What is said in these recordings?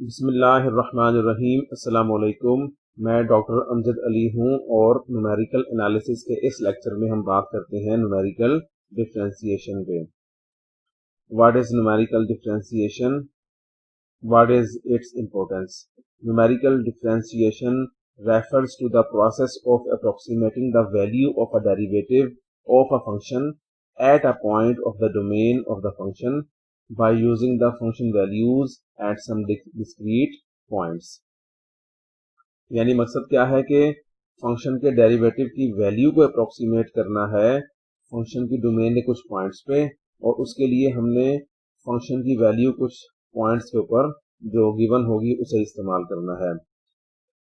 बिस्मिल्लाहिर्रहमानिर्रहीम। अस्सलाम वालेकुम। मैं डॉक्टर अमजद अली हूँ और न्यूमेरिकल एनालिसिस के इस लेक्चर में हम बात करते हैं न्यूमेरिकल डिफरेंशिएशन पे। What is numerical differentiation? What is its importance? Numerical differentiation refers to the process of approximating the value of a derivative of a function at a point of the domain of the function by using the function values at some discrete points। यानी मकसद क्या है कि function के derivative की value को approximate करना है फंक्शन की डोमेन के कुछ पॉइंट्स पे, और उसके लिए हमने फंक्शन की वैल्यू कुछ पॉइंट्स के ऊपर जो गिवन होगी उसे इस्तेमाल करना है।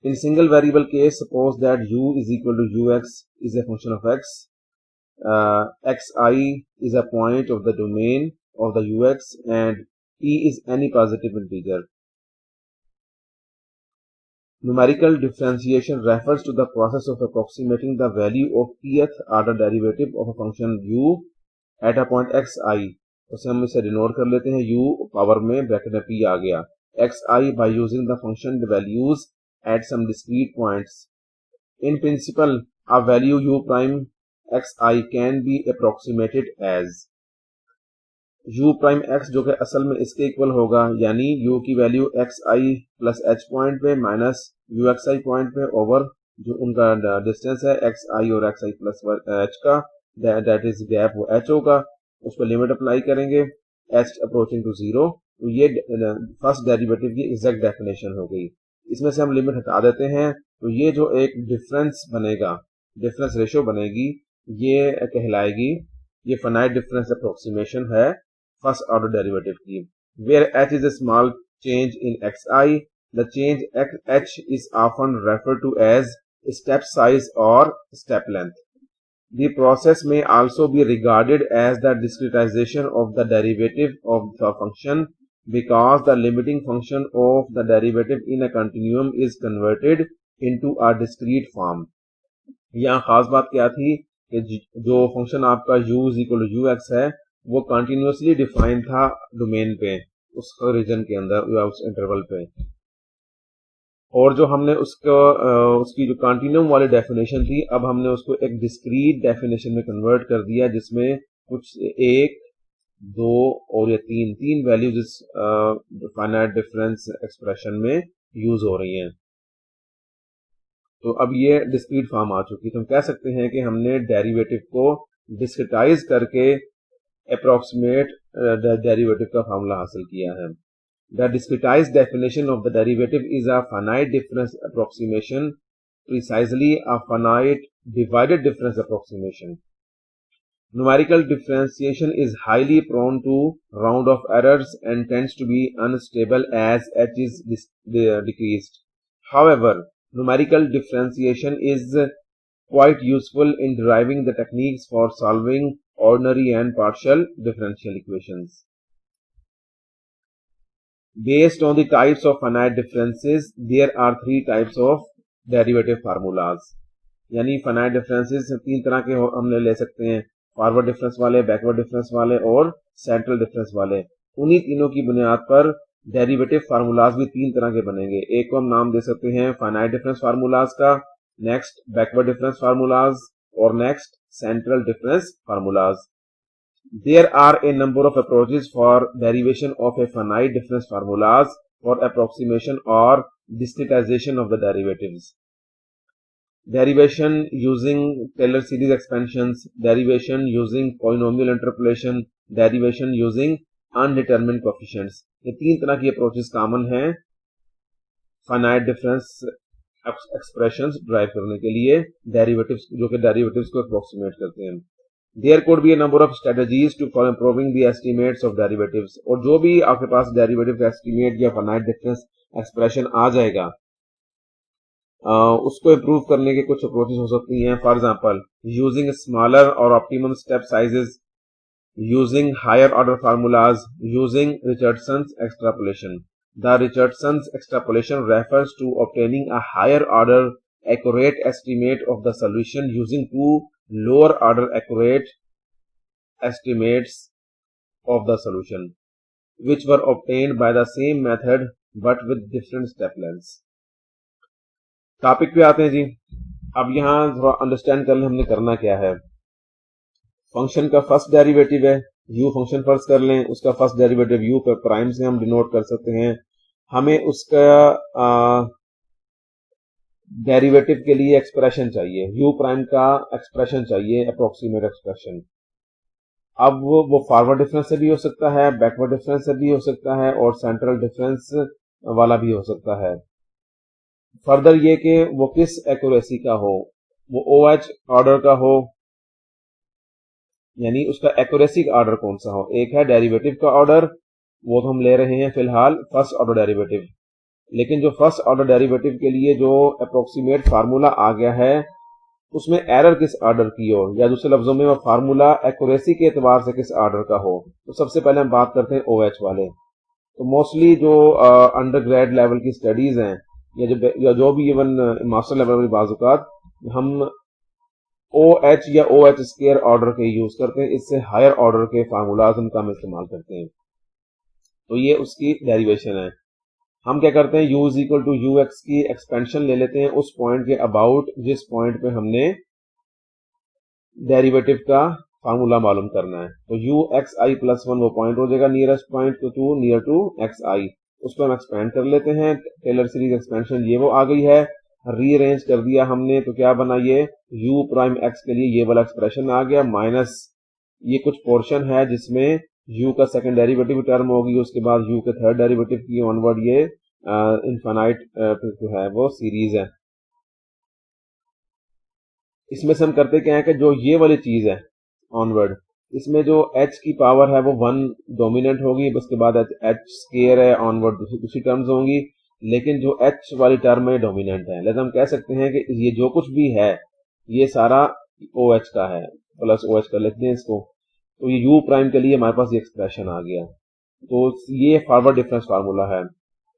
In single variable case, suppose that u is equal to ux is a function of x, xi is a point of the domain of the ux and t is any positive integer। Numerical differentiation refers to the process of approximating the value of tth order derivative of a function u at a point xi। उसे हम इसे denote कर लेते हैं u power में bracket में p आ गया xi by using the function values at some discrete points। In principle, a value u prime xi can be approximated as u prime x जो कि असल में इसके इक्वल होगा, यानी u की value xi plus h point पे minus uxi point पे ओवर जो उनका डिस्टेंस है xi और xi प्लस h का, दैट इज गैप, वो h होगा। उस पर लिमिट अप्लाई करेंगे h अप्रोचिंग टू जीरो, तो ये फर्स्ट डेरिवेटिव की एग्जैक्ट डेफिनेशन हो गई। इसमें से हम लिमिट हटा देते हैं तो ये जो एक डिफरेंस बनेगा, डिफरेंस रेशियो बनेगी, ये कहलाएगी, ये फाइनाइट डिफरेंस अप्रोक्सीमेशन है फर्स्ट ऑर्डर डेरिवेटिव की। Where h is a small change in xi, the change h is often referred to as step size और step length. The process may also be regarded as the discretization of the derivative of the function because the limiting function of the derivative in a continuum is converted into a discrete form। यहाँ खास बात क्या थी कि जो function आपका u is equal to ux है वो कंटिन्यूसली डिफाइन था डोमेन पे, उस रीजन के अंदर या उस इंटरवल पे, और जो हमने उसकी जो कंटिन्यूम वाली डेफिनेशन थी अब हमने उसको एक डिस्क्रीट डेफिनेशन में कन्वर्ट कर दिया जिसमें कुछ एक, दो और ये तीन वैल्यूज इस फाइनाइट डिफरेंस एक्सप्रेशन में यूज हो रही हैं। तो अब ये डिस्क्रीट फॉर्म आ चुकी है, तो हम कह सकते हैं कि हमने डेरिवेटिव को डिस्क्रिटाइज करके अप्रोक्सीमेट डेरिवेटिव का फार्मूला हासिल किया है। The discretized definition of the derivative is a finite difference approximation, precisely a finite divided difference approximation। Numerical differentiation is highly prone to round off errors and tends to be unstable as h is decreased। However, numerical differentiation is quite useful in deriving the techniques for solving ordinary and partial differential equations। Based on the types of finite differences, there are three types of derivative formulas। यानी finite differences तीन तरह के हमने ले सकते हैं, forward difference वाले, backward difference वाले और सेंट्रल डिफरेंस वाले। उन्हीं तीनों की बुनियाद पर डेरिवेटिव फार्मूलाज भी तीन तरह के बनेंगे। एक को हम नाम दे सकते हैं फाइनाइट डिफरेंस फार्मूलाज का, नेक्स्ट बैकवर्ड डिफरेंस फार्मूलाज और next central difference formulas. There are a number of approaches for derivation of a finite difference formulas for approximation or discretization of the derivatives। Derivation using Taylor series expansions, derivation using polynomial interpolation, derivation using undetermined coefficients। ये तीन तरह की approaches common हैं finite difference expressions drive करने के लिए derivatives, जो कि डेरिवेटिव्स को अप्रोक्सीमेट करते हैं। There could be a number of strategies for improving the estimates of derivatives। और जो भी आपके पास डेरिवेटिव एस्टीमेट या फाइनाइट डिफरेंस एक्सप्रेशन आ जाएगा उसको इम्प्रूव करने के कुछ अप्रोचेस हो सकती हैं। फॉर एग्जांपल, यूजिंग स्मॉलर और optimum step sizes, using higher order formulas, using Richardson's extrapolation. The Richardson's extrapolation refers to obtaining a higher order accurate estimate of the solution using two lower order accurate estimates of the solution which were obtained by the same method but with different step lengths. Topic पे आते हैं जी। अब यहाँ थोड़ा understand कर लें हमने करना क्या है। फंक्शन का फर्स्ट डेरिवेटिव है u फंक्शन फर्स्ट कर लें, उसका फर्स्ट डेरिवेटिव u पर प्राइम से हम डिनोट कर सकते हैं। हमें उसका डेरिवेटिव के लिए एक्सप्रेशन चाहिए, u प्राइम का एक्सप्रेशन चाहिए, अप्रोक्सीमेट एक्सप्रेशन। अब वो फॉरवर्ड डिफरेंस से भी हो सकता है, बैकवर्ड डिफरेंस से भी हो सकता है और सेंट्रल डिफरेंस वाला भी हो सकता है। फर्दर ये कि वो किस एक्यूरेसी का हो, वो OH ऑर्डर का हो, यानी उसका एक्यूरेसी का ऑर्डर कौन सा हो। एक है डेरिवेटिव का ऑर्डर, वो तो हम ले रहे हैं फिलहाल फर्स्ट ऑर्डर डेरिवेटिव, लेकिन जो फर्स्ट ऑर्डर डेरिवेटिव के लिए जो अप्रोक्सीमेट फार्मूला आ गया है उसमें एरर किस ऑर्डर की हो, या दूसरे लफ्जों में वो फार्मूला एक्यूरेसी के एतबार से किस ऑर्डर का हो। तो सबसे पहले हम बात करते हैं OH वाले। तो मोस्टली जो अंडर ग्रेड लेवल की स्टडीज हैं या जो भी इवन मास्टर लेवल की बाजुकात हम OH या OH स्क्वायर ऑर्डर के यूज करते हैं, इससे हायर ऑर्डर के फार्मूलाज हम कम इस्तेमाल करते हैं। तो ये उसकी डेरिवेशन है। हम क्या करते हैं, u is equal to ux की एक्सपेंशन ले लेते हैं उस पॉइंट के अबाउट जिस पॉइंट पे हमने डेरिवेटिव का फार्मूला मालूम करना है। तो ux i प्लस 1 वो पॉइंट हो जाएगा nearest point to near to xi, उसको हम एक्सपेंड कर लेते हैं। टेलर सीरीज एक्सपेंशन ये वो आ गई है, रीअरेंज कर दिया हमने तो क्या बना, ये u प्राइम x के लिए ये वाला एक्सप्रेशन आ गया, माइनस ये कुछ पोर्शन है जिसमें u का सेकंड डेरिवेटिव टर्म होगी, उसके बाद u के थर्ड डेरिवेटिव की ऑनवर्ड ये इनफाइनाइट जो है वो सीरीज है। इसमें से हम करते क्या है कि जो ये वाली चीज है ऑनवर्ड, इसमें जो h की पावर है वो 1 डोमिनेंट होगी, उसके बाद h स्क्वायर है ऑनवर्ड दूसरी टर्म्स होंगी, लेकिन जो h वाली टर्म है डोमिनेंट है। लेकिन हम कह सकते हैं कि ये जो कुछ भी है ये सारा OH का है, प्लस OH कर लेते हैं इसको। तो ये u प्राइम के लिए हमारे पास ये एक्सप्रेशन आ गया। तो ये फॉरवर्ड डिफरेंस फार्मूला है।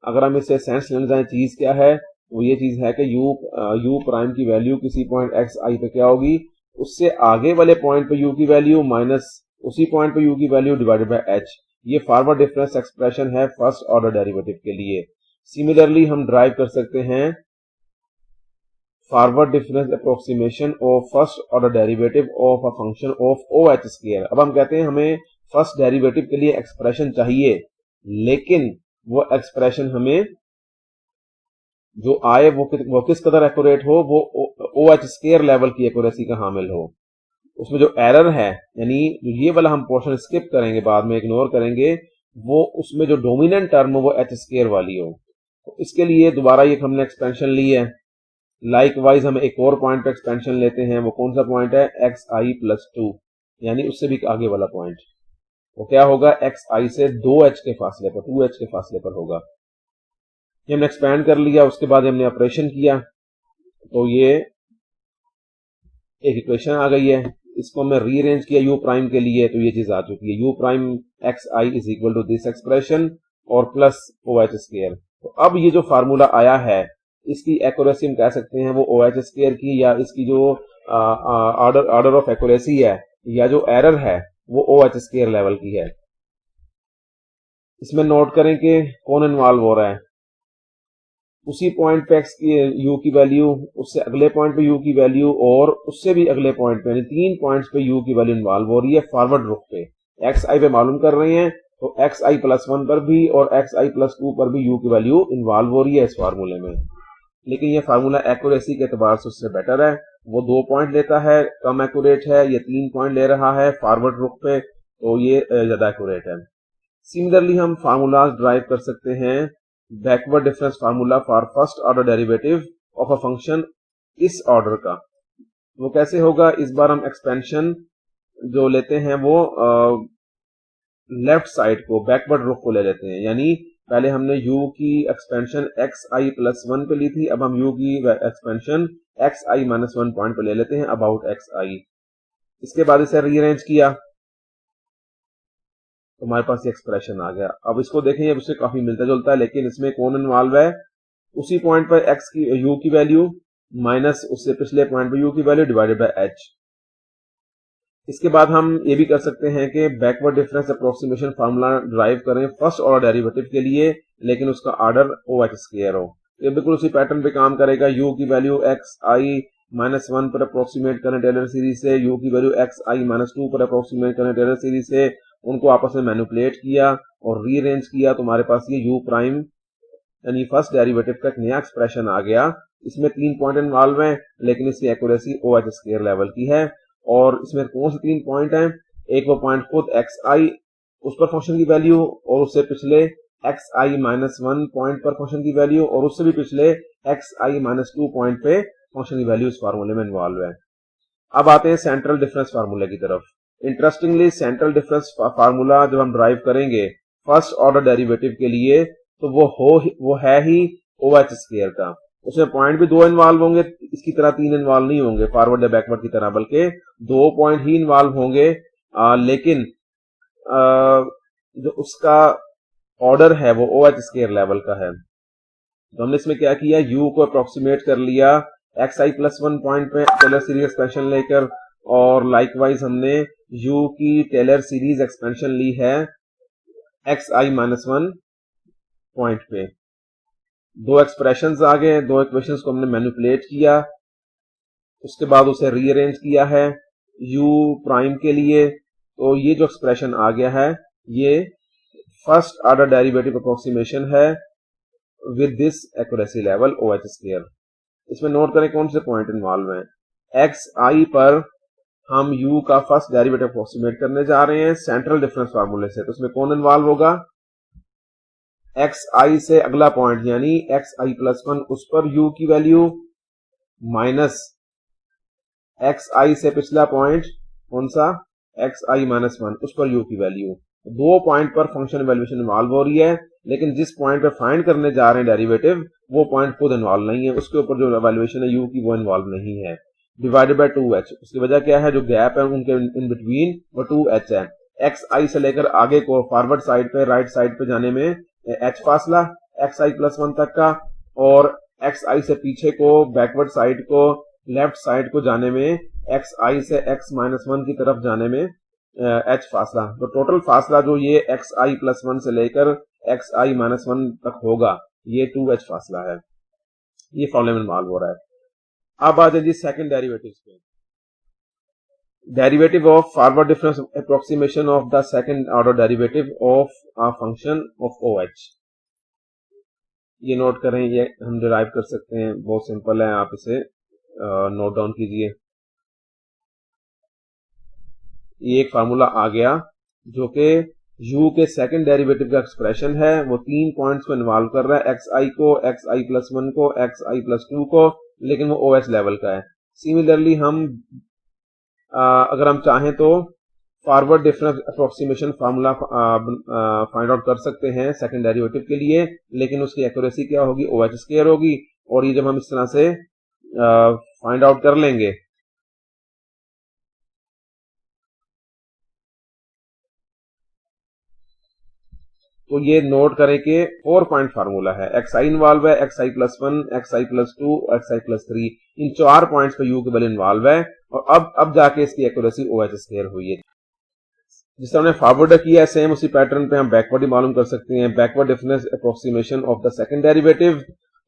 अगर हम इससे सेंस लेना चाहें चीज क्या है, वो ये चीज है कि u प्राइम की वैल्यू किसी पॉइंट xi पे क्या होगी, उससे आगे वाले पॉइंट पे u की वैल्यू माइनस उसी पॉइंट पे u की वैल्यू डिवाइडेड बाय h। ये फॉरवर्ड डिफरेंस एक्सप्रेशन है फर्स्ट ऑर्डर डेरिवेटिव के लिए। सिमिलरली हम ड्राइव कर सकते हैं forward difference approximation of first order derivative of a function of OH square. अब हम कहते हैं हमें फर्स्ट डेरिवेटिव के लिए एक्सप्रेशन चाहिए, लेकिन वो एक्सप्रेशन हमें जो आए वो किस कदर एक्यूरेट हो, वो OH स्क्वायर लेवल की एक्यूरेसी का हामिल हो। उसमें जो एरर है, यानी ये वाला हम पोर्शन स्किप करेंगे, बाद में इग्नोर करेंगे, वो उसमें जो डोमिनेंट टर्म हो वो H स्क्वायर वाली हो। तो इसके लिए दोबारा ये हमने एक्सपेंशन ली है। लाइकवाइज हम एक और पॉइंट पे एक्सपेंशन लेते हैं, वो कौन सा पॉइंट है, xi प्लस 2, यानी उससे भी आगे वाला पॉइंट। वो क्या होगा, xi से 2h के फासले पर, 2h के फासले पर होगा। ये हमने एक्सपैंड कर लिया, उसके बाद हमने ऑपरेशन किया तो ये एक इक्वेशन आ गई है। इसको हमने रीअरेंज किया u प्राइम के लिए, तो ये चीज आ चुकी है, u prime xi is equal to this expression और प्लस OH स्क्वायर। तो अब ये जो फार्मूला आया है इसकी एक्यूरेसी हम कह सकते हैं वो OH स्क्वायर की, या इसकी जो ऑर्डर ऑफ एक्यूरेसी है या जो एरर है वो OH स्क्वायर लेवल की है। इसमें नोट करें कि कौन इन्वॉल्व हो रहा है, उसी पॉइंट पे x की u की वैल्यू, उससे अगले पॉइंट पे u की वैल्यू और उससे भी अगले पॉइंट पे, यानी 3 पॉइंट्स पे u की वैल्यू इन्वॉल्व हो रही है फॉरवर्ड रुख पे। xi पे मालूम कर रहे हैं तो xi प्लस 1 पर भी और xi प्लस 2 पर भी u की वैल्यू इन्वॉल्व हो रही है इस फार्मूले में। लेकिन ये फार्मूला एक्यूरेसी के एतबार से उससे बेटर है, वो 2 पॉइंट लेता है, कम एक्यूरेट है, ये 3 पॉइंट ले रहा है फॉरवर्ड रुख पे, तो ये ज्यादा एक्यूरेट है। सिमिलरली हम फार्मूलाज ड्राइव कर सकते हैं backward difference formula for first order derivative of a function इस ऑर्डर का। वो कैसे होगा, इस बार हम एक्सपेंशन जो लेते हैं वो लेफ्ट साइड को, बैकवर्ड रुख को ले लेते हैं। यानी पहले हमने u की एक्सपेंशन xi प्लस 1 पे ली थी, अब हम u की एक्सपेंशन xi माइनस 1 पॉइंट पे ले लेते हैं अबाउट xi। इसके बाद इसे रीअरेंज किया तो हमारे पास ये एक्सप्रेशन आ गया। अब इसको देखें, ये उससे काफी मिलता जुलता है, लेकिन इसमें कौन इन्वॉल्व है, उसी पॉइंट पर x की u की वैल्यू माइनस उससे पिछले पॉइंट पर u की वैल्यू डिवाइडेड बाय h। इसके बाद हम ये भी कर सकते हैं कि backward difference approximation formula drive करें फर्स्ट ऑर्डर डेरिवेटिव के लिए, लेकिन उसका ऑर्डर ओ एच स्क्वायर हो। ये बिल्कुल उसी पैटर्न पे काम करेगा। यू की value x i minus one पर अप्रोक्सीमेट करें टेलर सीरीज से, यू की value x i minus to पर अप्रोक्सीमेट करें टेलर सीरीज से, उनको आपस में मैनिपुलेट किया और रीअरेंज किया तो हमारे पास ये यू प्राइम यानी फर्स्ट डेरिवेटिव का एक नया एक्सप्रेशन आ गया। इसमें 3 पॉइंट इन्वॉल्व हैं, लेकिन इसकी accuracy O H square level की है। और इसमें कौन से 3 पॉइंट हैं? एक वो पॉइंट खुद एक्स आई उस पर फंक्शन की वैल्यू, और उससे पिछले x i minus one point पर फंक्शन की वैल्यू, और उससे भी पिछले x i minus two point पे फंक्शन की वैल्यू इस फार्मूले में इन्वॉल्व है। अब आते हैं सेंट्रल डिफरेंस फार्मूले की तरफ। इंटरेस्टिंगली सेंट्रल डिफरेंस फार्मूला जब हम ड्राइव करेंगे फर्स्ट ऑर्डर डेरिवेटिव के लिए तो वो है ही ओ एच स्क्वायर का। उसमें पॉइंट भी 2 इन्वॉल्व होंगे, इसकी तरह 3 इन्वॉल्व नहीं होंगे फॉरवर्ड या बैकवर्ड की तरह, बल्कि 2 पॉइंट ही इन्वॉल्व होंगे। लेकिन जो उसका ऑर्डर है वो ओ एच स्क्वायर लेवल का है। तो हमने इसमें क्या किया, यू को अप्रोक्सीमेट कर लिया एक्स आई प्लस वन पॉइंट पे टेलर सीरीज एक्सपेंशन लेकर, और लाइकवाइज हमने यू की टेलर सीरीज एक्सपेंशन ली है x i minus one point पे। 2 एक्सप्रेशंस आ गए, 2 इक्वेशंस को हमने मैनिपुलेट किया, उसके बाद उसे रीअरेंज किया है u प्राइम के लिए। तो ये जो एक्सप्रेशन आ गया है ये फर्स्ट ऑर्डर डेरिवेटिव अप्रोक्सीमेशन है with this accuracy level O H square. इसमें नोट करें कौन से पॉइंट इन्वॉल्व हैं। एक्स आई पर हम u का फर्स्ट डेरिवेटिव अप्रोक्सीमेट करने जा रहे हैं सेंट्रल डिफरेंस फार्मूले से, तो इसमें कौन इन्वॉल्व होगा? एक्स आई से अगला पॉइंट यानी एक्स आई प्लस वन, उस पर u की वैल्यू, माइनस एक्स आई से पिछला पॉइंट कौन सा, एक्स आई माइनस वन, उस पर u की वैल्यू। 2 पॉइंट पर फंक्शन वैल्यूएशन इन्वॉल्व हो रही है, लेकिन जिस पॉइंट पर फाइंड करने जा रहे हैं डेरिवेटिव वो पॉइंट खुद इन्वॉल्व नहीं है, उसके ऊपर जो वैल्यूएशन है u की वो इन्वॉल्व नहीं है। डिवाइडेड बाय 2h, उसकी वजह क्या है, जो गैप है उनके इन बिटवीन वो 2h है। एक्स आई से लेकर आगे को फॉरवर्ड साइड पे राइट साइड पे जाने में h फासला एक्स आई प्लस वन तक का, और एक्स आई से पीछे को बैकवर्ड साइड को लेफ्ट साइड को जाने में एक्स आई से एक्स माइनस वन की तरफ जाने में h फासला। तो टोटल फासला जो ये एक्स आई प्लस वन से लेकर एक्स आई माइनस वन तक होगा ये 2h फासला है। ये प्रॉब्लम इन्वॉल्व हो रहा है। अब आ जाए जी सेकंड डेरिवेटिव पे। Derivative of forward difference approximation of the second order derivative of a function of O H. ये नोट करें, ये हम डिराइव कर सकते हैं, बहुत सिंपल है, आप इसे नोट डाउन कीजिए। ये एक फार्मूला आ गया जो कि u के सेकंड डेरिवेटिव का एक्सप्रेशन है, वो 3 पॉइंट्स को इन्वॉल्व कर रहा है, एक्स आई को, एक्स आई प्लस वन को, एक्स आई प्लस टू को, लेकिन वो ओ एच लेवल का है। सिमिलरली हम अगर हम चाहें तो forward difference approximation formula find out कर सकते हैं सेकंड डेरिवेटिव के लिए, लेकिन उसकी एक्यूरेसी क्या होगी, ओ एच स्क्वायर होगी। और ये जब हम इस तरह से फाइंड आउट कर लेंगे तो ये नोट करें कि 4 पॉइंट फार्मूला है, एक्स आई इन्वॉल्व है, एक्स आई प्लस वन, एक्स आई प्लस टू, एक्स आई प्लस थ्री, इन 4 पॉइंट्स पे यू के वैल्यू इन्वॉल्व है, और अब जाके इसकी एक्यूरेसी ओ एच स्क्वायर हुई है। जिस तरह हमने फॉरवर्ड किया है सेम उसी पैटर्न पे हम बैकवर्ड ही मालूम कर सकते हैं। Backward difference approximation of the second derivative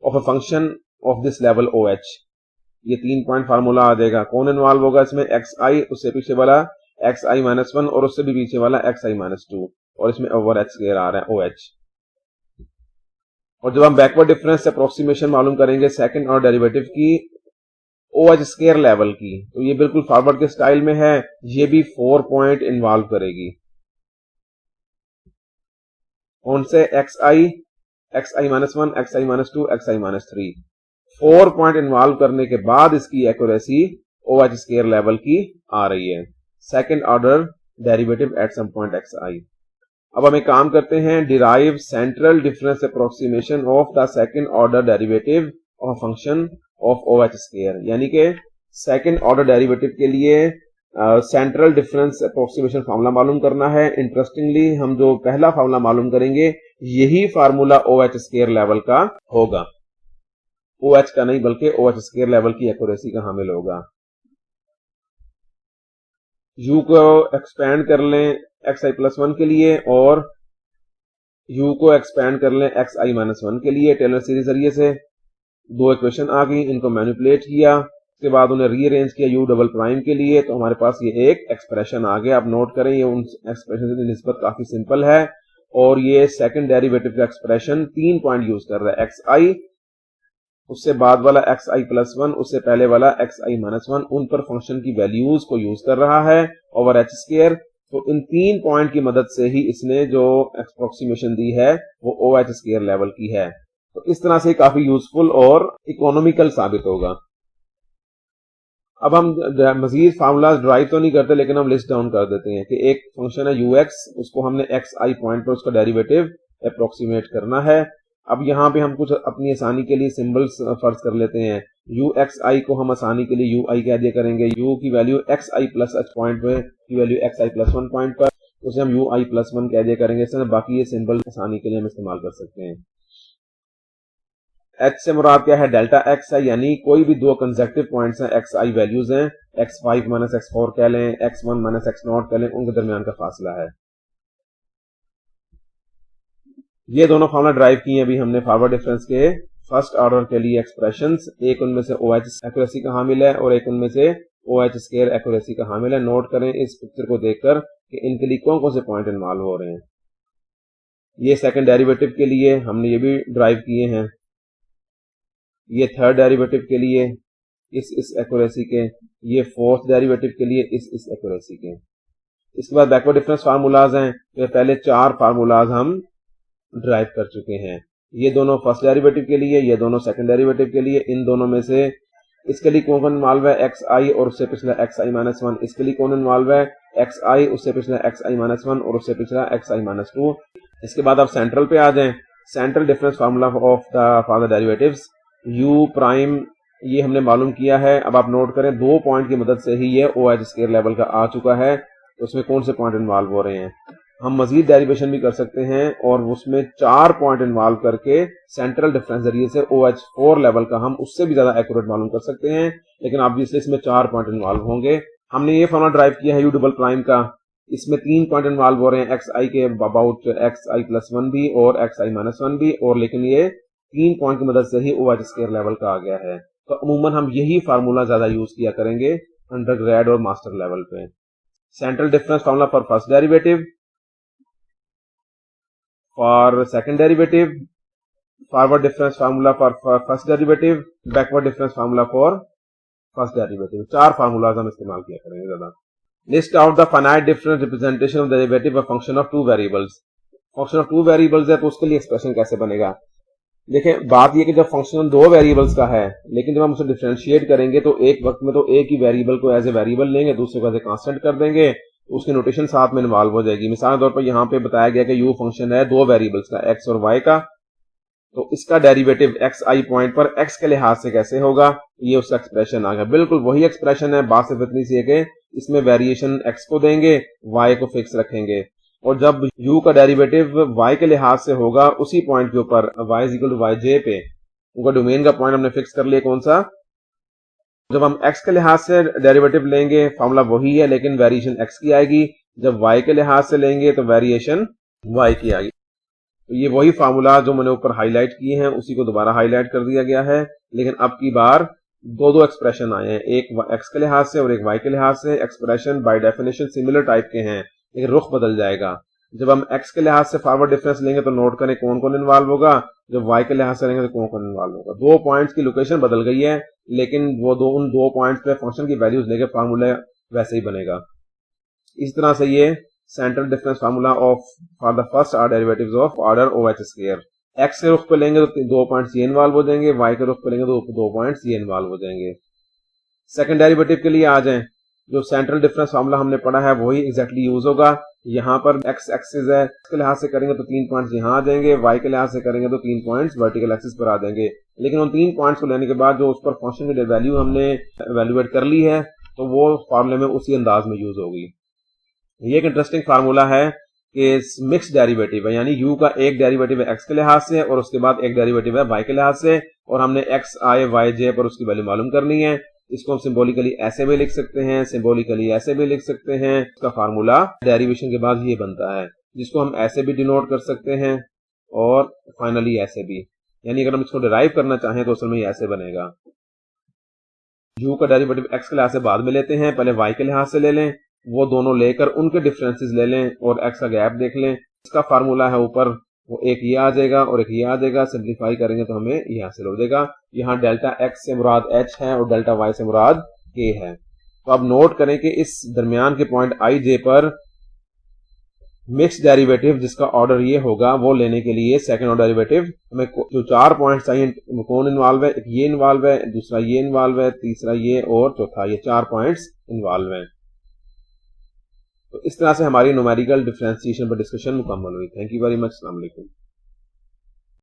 of a function of this level O H. ये 3 पॉइंट फार्मूला आ जाएगा। कौन इन्वॉल्व होगा इसमें, एक्स आई, उससे पीछे वाला एक्स आई माइनस वन, और उससे भी पीछे वाला एक्स आई माइनस टू, और इसमें ओवर एच स्क्वायर आ रहा है ओ एच। और जब हम बैकवर्ड डिफरेंस अप्रोक्सीमेशन मालूम करेंगे सेकंड और डेरिवेटिव की ओ एच स्क्वायर लेवल की, तो ये बिल्कुल फॉरवर्ड के स्टाइल में है, ये भी 4 पॉइंट इन्वॉल्व करेगी। कौन से, x i minus one, x i minus two, x i minus three, 4 point involve करने के बाद इसकी accuracy O H square level की आ रही है, second order derivative at some point x i. अब हम एक काम करते हैं, derive central difference approximation of the second order derivative of function of O H square, यानी कि सेकंड ऑर्डर डेरिवेटिव के लिए सेंट्रल डिफरेंस अप्रोक्सीमेशन फार्मूला मालूम करना है। इंटरेस्टिंगली हम जो पहला फार्मूला मालूम करेंगे यही formula O H square level का होगा, ओ एच का नहीं बल्कि ओ एच स्क्वायर लेवल की एक्यूरेसी का हामिल होगा। u को एक्सपेंड कर लें एक्स आई प्लस वन के लिए, और u को एक्सपेंड कर लें xi-1 के लिए टेलर सीरीज जरिए से, दो इक्वेशन आ गई, इनको मैनिपुलेट किया, उसके बाद उन्हें रीअरेंज किया u डबल प्राइम के लिए, तो हमारे पास ये एक एक्सप्रेशन आ गया। आप नोट करें ये उन एक्सप्रेशन की निस्बत काफी सिंपल है, और ये सेकंड डेरिवेटिव का एक्सप्रेशन 3 पॉइंट यूज कर रहा है, xi, उससे बाद वाला xi+1, उससे पहले वाला xi-1, उन पर फंक्शन की वैल्यूज को यूज कर रहा है ओवर एच स्क्वायर। तो इन 3 पॉइंट की मदद से ही इसने जो अप्रोक्सीमेशन दी है वो OH स्क्वायर लेवल की है। तो इस तरह से काफी यूजफुल और इकोनॉमिकल साबित होगा। अब हम मजीद फार्मूलाज ड्राइव तो नहीं करते, लेकिन हम लिस्ट डाउन कर देते हैं कि एक फंक्शन है ux, उसको हमने xi पॉइंट पर उसका डेरिवेटिव अप्रोक्सीमेट करना है। अब यहाँ पे हम कुछ अपनी आसानी के लिए सिंबल्स फर्ज कर लेते हैं। uxi को हम आसानी के लिए ui कह दिया करेंगे, u की वैल्यू xi+h पॉइंट पे की वैल्यू xi+1 पॉइंट पर, उसे हम ui+1 कह दिया करेंगे। इस तरह बाकी ये सिंबल आसानी के लिए हम इस्तेमाल कर सकते हैं। h से मुराद क्या है, डेल्टा x है, यानी कोई भी दो कंसेक्टिव पॉइंट्स हैं, xi वैल्यूज हैं, x5 - x4 कह लें, x1 - x0 कह लें, उनके दरमियान का फासला है। ये दोनं फार्मूला ड्राइव किए अभी हमने फॉरवर्ड डिफरेंस के फर्स्ट ऑर्डर के लिए एक्सप्रेशंस, एक उनमें से OH एक्यूरेसी का हामिल है और एक उनमें से OH स्क्वायर एक्यूरेसी का हामिल है। नोट करें इस पिक्चर को देखकर कि इनके लिए कौन कौन से पॉइंट इन्वॉल्व हो रहे हैं। ये सेकंड डेरिवेटिव के लिए हमने ये भी ड्राइव किए हैं, ये थर्ड डेरिवेटिव के लिए इस एक्यूरेसी के, ये फोर्थ डेरिवेटिव के लिए इस एक्यूरेसी के। इसके बाद बैकवर्ड डिफरेंस फार्मूलाज हैं, तो पहले 4 फार्मूलाज हम ड्राइव कर चुके हैं। ये दोनों फर्स्ट डेरिवेटिव के लिए, ये दोनों सेकंड डेरिवेटिव के लिए। इन दोनों में से इसके लिए कौन कौन इन्वॉल्व है, xi और उससे पिछला xi-1। इसके लिए कौन इन्वॉल्व है, xi, उससे पिछला xi-1 और उससे पिछला xi-2। इसके बाद आप सेंट्रल पे आ जाएं। Central difference formula of the for the derivatives u prime, ये हमने मालूम किया है। अब आप नोट करें 2 पॉइंट की मदद से ही ये OH स्क्वायर लेवल का आ चुका है। तो उसमें कौन से पॉइंट इन्वॉल्व हो रहे हैं, हम मजीद डेरिवेशन भी कर सकते हैं और उसमें 4 पॉइंट इन्वॉल्व करके सेंट्रल डिफरेंस जरिए से OH4 लेवल का हम उससे भी ज्यादा एक्यूरेट मालूम कर सकते हैं, लेकिन ऑब्वियसली इसमें 4 पॉइंट इन्वॉल्व होंगे। हमने ये फॉर्मूला ड्राइव किया है u डबल प्राइम का, इसमें 3 पॉइंट इन्वॉल्व हो रहे हैं, xi के अबाउट xi+1 भी और xi-1 भी, और लेकिन ये 3 पॉइंट की मदद से ही OH स्क्वायर लेवल का आ गया है। तो अमूमन हम यही फार्मूला ज्यादा यूज किया करेंगे अंडर ग्रेड और मास्टर लेवल पे। Central difference formula for first derivative, for second derivative, forward difference formula for first derivative, backward difference formula for first derivative. 4 formulas हम इस्तेमाल किया करेंगे ज्यादा। List out the finite difference representation of derivative of function of 2 variables. Function of 2 variables है तो उसके लिए expression कैसे बनेगा। देखें, बात यह कि जब फंक्शन 2 वेरिएबल्स का है, लेकिन जब हम उसे डिफरेंशिएट करेंगे तो एक वक्त में तो एक ही वेरिएबल को एज ए वेरिएबल लेंगे, दूसरे को एज ए कांस्टेंट कर देंगे, तो उसकी नोटेशन साथ में इन्वॉल्व हो जाएगी। मिसाल के तौर पर यहाँ पे बताया गया कि u फंक्शन है 2 वेरिएबल्स का, x और y का, तो इसका डेरिवेटिव xi पॉइंट पर x के लिहाज से कैसे होगा, ये उसका एक्सप्रेशन आ गया। बिल्कुल वही एक्सप्रेशन है, बात सिर्फ इतनी सी है कि इसमें वेरिएशन x को देंगे, y को फिक्स रखेंगे, और जब u का डेरिवेटिव y के लिहाज से होगा उसी पॉइंट के ऊपर y = yj पे, उनका डोमेन का पॉइंट हमने फिक्स कर लिया कौन सा। जब हम x के लिहाज से डेरिवेटिव लेंगे फॉर्मूला वही है, लेकिन वेरिएशन x की आएगी। जब y के लिहाज से लेंगे तो वेरिएशन y की आएगी। तो ये वही फार्मूला जो मैंने ऊपर हाईलाइट किए हैं उसी को दोबारा हाईलाइट कर दिया गया है, लेकिन अब की बार दो एक्सप्रेशन आए हैं, एक x के लिहाज से और एक y के लिहाज से। Expression by definition similar type के हैं, लेकिन रुख बदल जाएगा। जब हम x के लिहाज से फॉरवर्ड डिफरेंस लेंगे तो नोट करें कौन कौन इन्वॉल्व होगा, जब y के लिहाज से लेंगे तो कौन कौन इन्वॉल्व होगा। 2 पॉइंट्स की लोकेशन बदल गई है, लेकिन वो उन 2 पॉइंट्स पे फंक्शन की वैल्यूज लेके फार्मूला वैसे ही बनेगा। इस तरह से ये central difference formula of for the first order derivatives of order OH square. x के रुख पे लेंगे तो 2 पॉइंट्स ये इन्वॉल्व हो जाएंगे, y के रुख पे लेंगे तो 2 पॉइंट्स ये इन्वॉल्व हो जाएंगे। सेकंड डेरिवेटिव के लिए आ जाएं, जो सेंट्रल डिफरेंस फार्मूला हमने पढ़ा है वही एग्जैक्टली यूज होगा। यहाँ पर x एक्सिस है, इसके लिहाज से करेंगे तो 3 पॉइंट्स यहाँ आ जाएंगे, y के लिहाज से करेंगे तो 3 पॉइंट्स वर्टिकल एक्सिस पर आ जाएंगे। लेकिन उन 3 पॉइंट्स को लेने के बाद जो उस पर फंक्शन की वैल्यू हमने एवेल्युएट कर ली है तो वो फार्मूले में उसी अंदाज में यूज होगी। ये एक इंटरेस्टिंग फार्मूला है कि मिक्स डेरिवेटिव है, यानी u का एक डेरिवेटिव है x के लिहाज से और उसके बाद एक डेरिवेटिव है y के लिहाज से, और हमने xi yj पर उसकी वैल्यू मालूम करनी है। इसको हम सिंबॉलिकली ऐसे भी लिख सकते हैं, सिंबॉलिकली ऐसे भी लिख सकते हैं। इसका फार्मूला डेरिवेशन के बाद ये बनता है, जिसको हम ऐसे भी डिनोट कर सकते हैं और फाइनली ऐसे भी, यानी अगर हम इसको डिराइव करना चाहें तो असल में ऐसे बनेगा। u का डेरिवेटिव x के लिहाज से बाद में लेते हैं, पहले y के लिहाज से ले लें, वो दोनों लेकर उनके डिफरेंसेस ले लें और x का गैप देख लें। इसका फार्मूला है ऊपर, वो एक ये आ जाएगा और एक ये आ जाएगा, सिंप्लीफाई करेंगे तो हमें ये हासिल हो जाएगा। यहाँ डेल्टा x से मुराद h है और डेल्टा y से मुराद k है। तो अब नोट करें कि इस दरमियान के पॉइंट i j पर मिक्स डेरिवेटिव जिसका ऑर्डर ये होगा वो लेने के लिए सेकंड ऑर्डर डेरिवेटिव हमें जो 4 पॉइंट्स चाहिए, कौन इन्वॉल्व है, एक ये इन्वॉल्व है, दूसरा ये इन्वॉल्व है, तीसरा ये और चौथा ये, 4 पॉइंट्स इन्वॉल्व हैं। तो इस तरह से हमारी न्यूमेरिकल डिफरेंशिएशन पर डिस्कशन मुकम्मल हुई। Thank you very much. अस्सलाम वालेकुम।